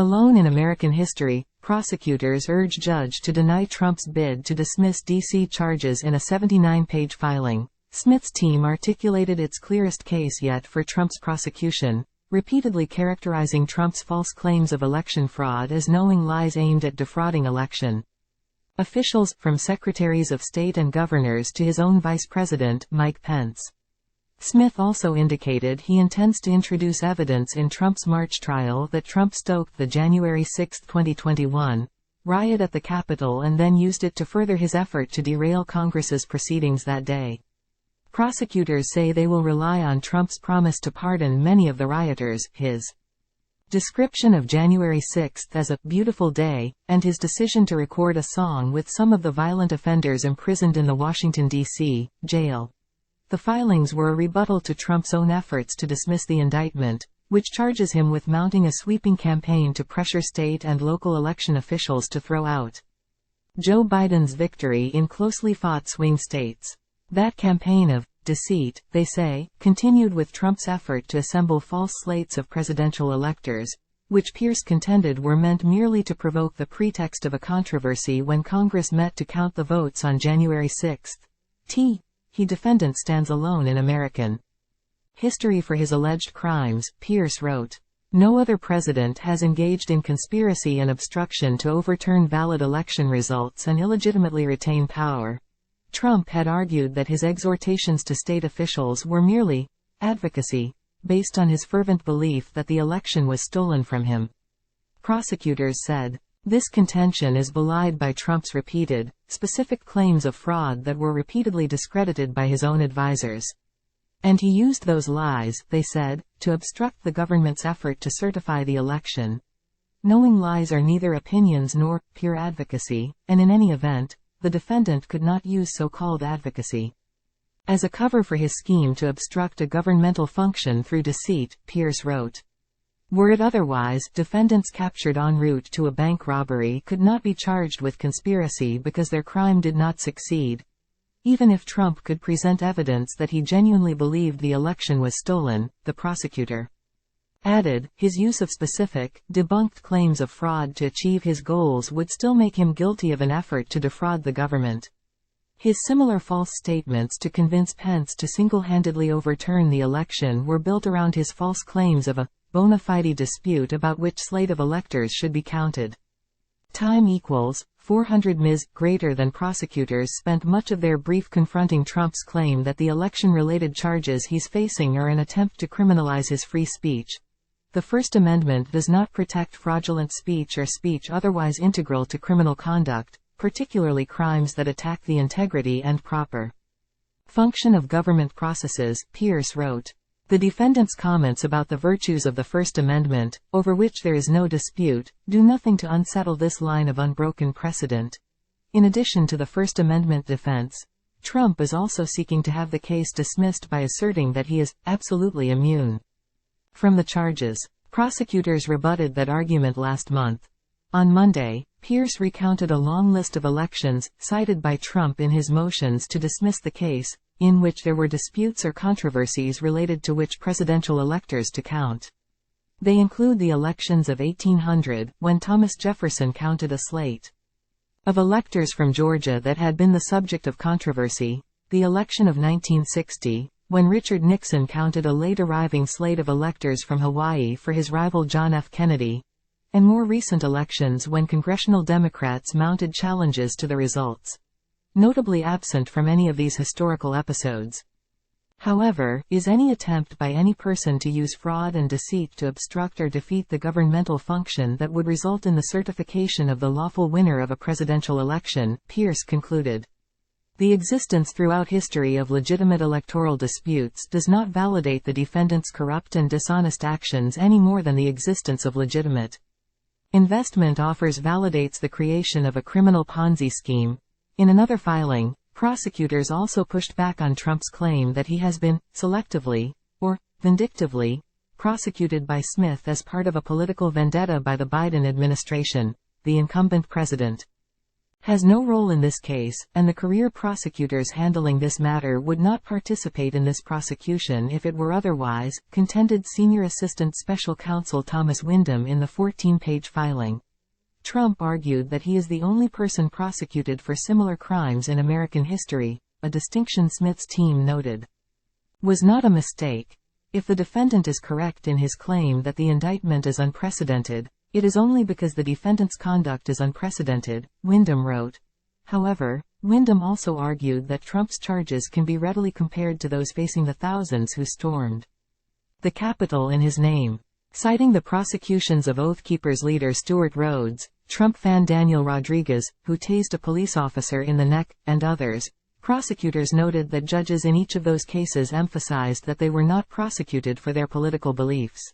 Alone in American history, prosecutors urge judge to deny Trump's bid to dismiss D.C. charges in a 79-page filing. Smith's team articulated its clearest case yet for Trump's prosecution, repeatedly characterizing Trump's false claims of election fraud as knowing lies aimed at defrauding election officials, from secretaries of state and governors to his own vice president, Mike Pence. Smith also indicated he intends to introduce evidence in Trump's March trial that Trump stoked the January 6, 2021, riot at the Capitol and then used it to further his effort to derail Congress's proceedings that day. Prosecutors say they will rely on Trump's promise to pardon many of the rioters, his description of January 6 as a beautiful day, and his decision to record a song with some of the violent offenders imprisoned in the Washington, D.C. jail. The filings were a rebuttal to Trump's own efforts to dismiss the indictment, which charges him with mounting a sweeping campaign to pressure state and local election officials to throw out Joe Biden's victory in closely fought swing states. That campaign of deceit, they say, continued with Trump's effort to assemble false slates of presidential electors, which Pierce contended were meant merely to provoke the pretext of a controversy when Congress met to count the votes on January 6. He defendant stands alone in American history for his alleged crimes, Pierce wrote. No other president has engaged in conspiracy and obstruction to overturn valid election results and illegitimately retain power. Trump had argued that his exhortations to state officials were merely advocacy, based on his fervent belief that the election was stolen from him. Prosecutors said, this contention is belied by Trump's repeated, specific claims of fraud that were repeatedly discredited by his own advisers. And he used those lies, they said, to obstruct the government's effort to certify the election. Knowing lies are neither opinions nor pure advocacy, and in any event, the defendant could not use so-called advocacy as a cover for his scheme to obstruct a governmental function through deceit, Pierce wrote. Were it otherwise, defendants captured en route to a bank robbery could not be charged with conspiracy because their crime did not succeed. Even if Trump could present evidence that he genuinely believed the election was stolen, the prosecutor added, his use of specific, debunked claims of fraud to achieve his goals would still make him guilty of an effort to defraud the government. His similar false statements to convince Pence to single-handedly overturn the election were built around his false claims of a bona fide dispute about which slate of electors should be counted. Time equals 400 Ms. greater than prosecutors spent much of their brief confronting Trump's claim that the election-related charges he's facing are an attempt to criminalize his free speech. The First Amendment does not protect fraudulent speech or speech otherwise integral to criminal conduct, particularly crimes that attack the integrity and proper function of government processes, Pierce wrote. The defendant's comments about the virtues of the First Amendment, over which there is no dispute, do nothing to unsettle this line of unbroken precedent. In addition to the First Amendment defense, Trump is also seeking to have the case dismissed by asserting that he is absolutely immune from the charges. Prosecutors rebutted that argument last month. On Monday, Pierce recounted a long list of elections cited by Trump in his motions to dismiss the case, in which there were disputes or controversies related to which presidential electors to count. They include the elections of 1800, when Thomas Jefferson counted a slate of electors from Georgia that had been the subject of controversy, the election of 1960, when Richard Nixon counted a late-arriving slate of electors from Hawaii for his rival John F. Kennedy, and more recent elections when congressional Democrats mounted challenges to the results. Notably absent from any of these historical episodes, however, is any attempt by any person to use fraud and deceit to obstruct or defeat the governmental function that would result in the certification of the lawful winner of a presidential election, Pierce concluded. The existence throughout history of legitimate electoral disputes does not validate the defendant's corrupt and dishonest actions any more than the existence of legitimate investment offers validates the creation of a criminal Ponzi scheme. In another filing, prosecutors also pushed back on Trump's claim that he has been selectively, or vindictively, prosecuted by Smith as part of a political vendetta by the Biden administration, the incumbent president. has no role in this case, and the career prosecutors handling this matter would not participate in this prosecution if it were otherwise, contended Senior Assistant Special Counsel Thomas Windham in the 14-page filing. Trump argued that he is the only person prosecuted for similar crimes in American history, a distinction Smith's team noted was not a mistake. If the defendant is correct in his claim that the indictment is unprecedented, it is only because the defendant's conduct is unprecedented, Windham wrote. However, Windham also argued that Trump's charges can be readily compared to those facing the thousands who stormed the Capitol in his name. Citing the prosecutions of Oath Keepers leader Stewart Rhodes, Trump fan Daniel Rodriguez, who tased a police officer in the neck, and others, prosecutors noted that judges in each of those cases emphasized that they were not prosecuted for their political beliefs.